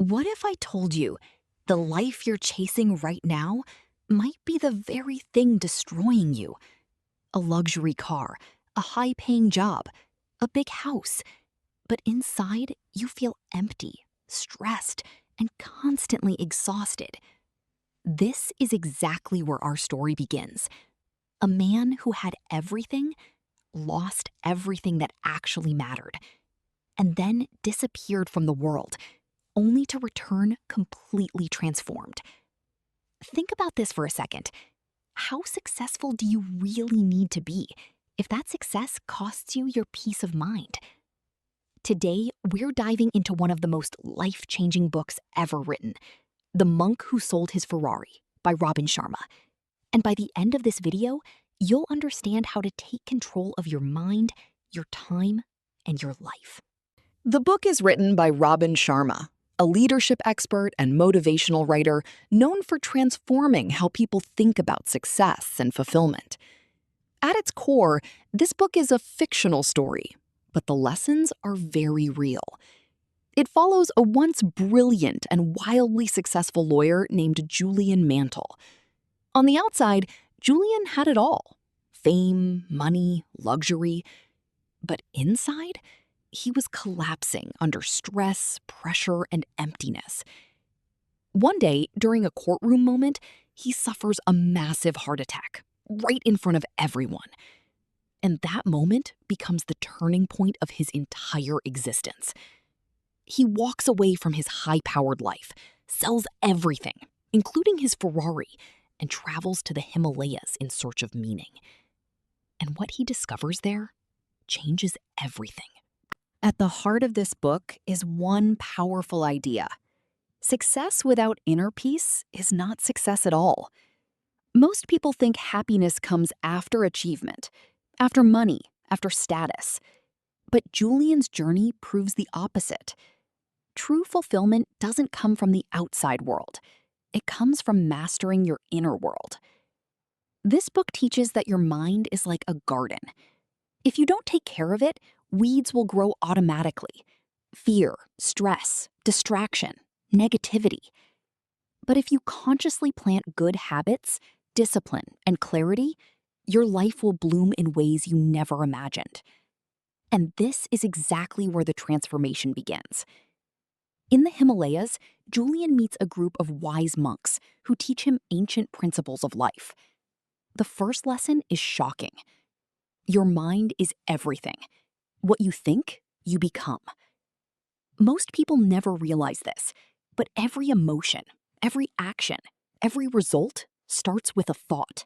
What if I told you the life you're chasing right now might be the very thing destroying you? A luxury car, a high paying job, a big house. But inside, you feel empty, stressed, and constantly exhausted. This is exactly where our story begins. A man who had everything lost everything that actually mattered, and then disappeared from the world, only to return completely transformed. Think about this for a second. How successful do you really need to be if that success costs you your peace of mind? Today, we're diving into one of the most life-changing books ever written, The Monk Who Sold His Ferrari by Robin Sharma. And by the end of this video, you'll understand how to take control of your mind, your time, and your life. The book is written by Robin Sharma, a leadership expert and motivational writer known for transforming how people think about success and fulfillment. At its core, this book is a fictional story, but the lessons are very real. It follows a once brilliant and wildly successful lawyer named Julian Mantle. On the outside, Julian had it all: fame, money, luxury. But inside, he was collapsing under stress, pressure, and emptiness. One day, during a courtroom moment, he suffers a massive heart attack, right in front of everyone. And that moment becomes the turning point of his entire existence. He walks away from his high-powered life, sells everything, including his Ferrari, and travels to the Himalayas in search of meaning. And what he discovers there changes everything. At the heart of this book is one powerful idea. Success without inner peace is not success at all. Most people think happiness comes after achievement, after money, after status. But Julian's journey proves the opposite. True fulfillment doesn't come from the outside world. It comes from mastering your inner world. This book teaches that your mind is like a garden. If you don't take care of it, weeds will grow automatically. Fear, stress, distraction, negativity. But if you consciously plant good habits, discipline, and clarity, your life will bloom in ways you never imagined. And this is exactly where the transformation begins. In the Himalayas, Julian meets a group of wise monks who teach him ancient principles of life. The first lesson is shocking. Your mind is everything. What you think, you become. Most people never realize this, but every emotion, every action, every result starts with a thought.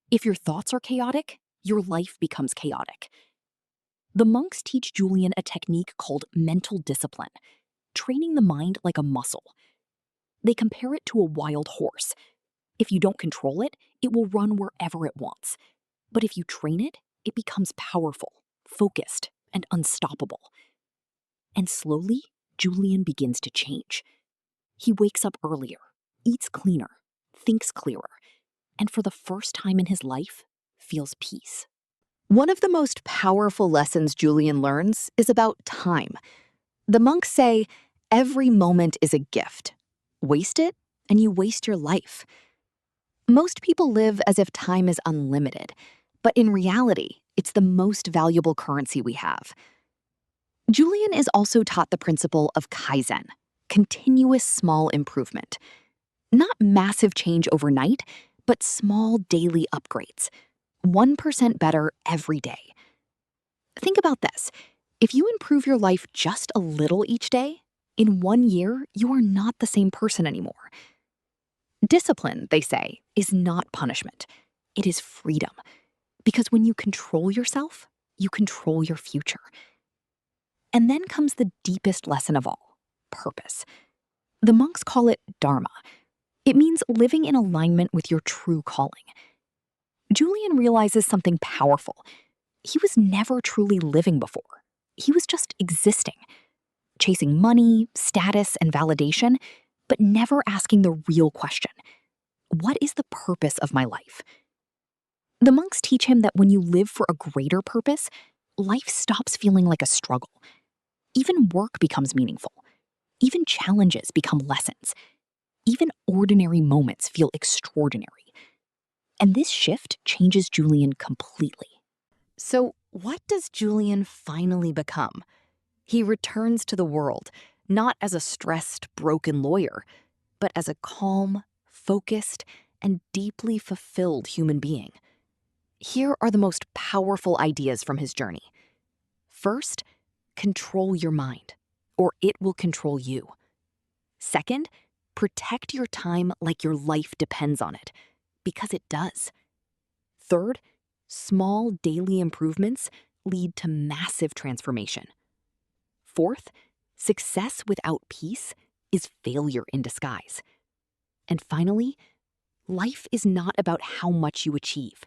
If your thoughts are chaotic, your life becomes chaotic. The monks teach Julian a technique called mental discipline, training the mind like a muscle. They compare it to a wild horse. If you don't control it, it will run wherever it wants. But if you train it, it becomes powerful, focused, and unstoppable. And slowly, Julian begins to change. He wakes up earlier, eats cleaner, thinks clearer, and for the first time in his life, feels peace. One of the most powerful lessons Julian learns is about time. The monks say, every moment is a gift. Waste it, and you waste your life. Most people live as if time is unlimited, but in reality, it's the most valuable currency we have. Julian is also taught the principle of Kaizen, continuous small improvement. Not massive change overnight, but small daily upgrades. 1% better every day. Think about this. If you improve your life just a little each day, in 1 year, you are not the same person anymore. Discipline, they say, is not punishment. It is freedom. Because when you control yourself, you control your future. And then comes the deepest lesson of all, purpose. The monks call it dharma. It means living in alignment with your true calling. Julian realizes something powerful. He was never truly living before. He was just existing, chasing money, status, and validation, but never asking the real question: what is the purpose of my life? The monks teach him that when you live for a greater purpose, life stops feeling like a struggle. Even work becomes meaningful. Even challenges become lessons. Even ordinary moments feel extraordinary. And this shift changes Julian completely. So, what does Julian finally become? He returns to the world, not as a stressed, broken lawyer, but as a calm, focused, and deeply fulfilled human being. Here are the most powerful ideas from his journey. First, control your mind, or it will control you. Second, protect your time like your life depends on it, because it does. Third, small daily improvements lead to massive transformation. Fourth, success without peace is failure in disguise. And finally, life is not about how much you achieve,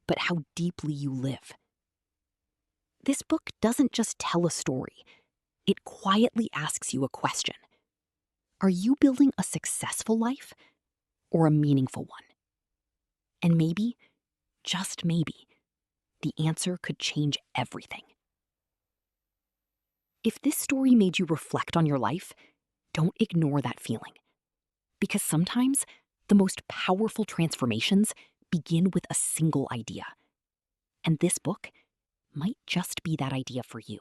but how deeply you live. This book doesn't just tell a story, it quietly asks you a question. Are you building a successful life or a meaningful one? And maybe, just maybe, the answer could change everything. If this story made you reflect on your life, don't ignore that feeling. Because sometimes the most powerful transformations begin with a single idea. And this book might just be that idea for you.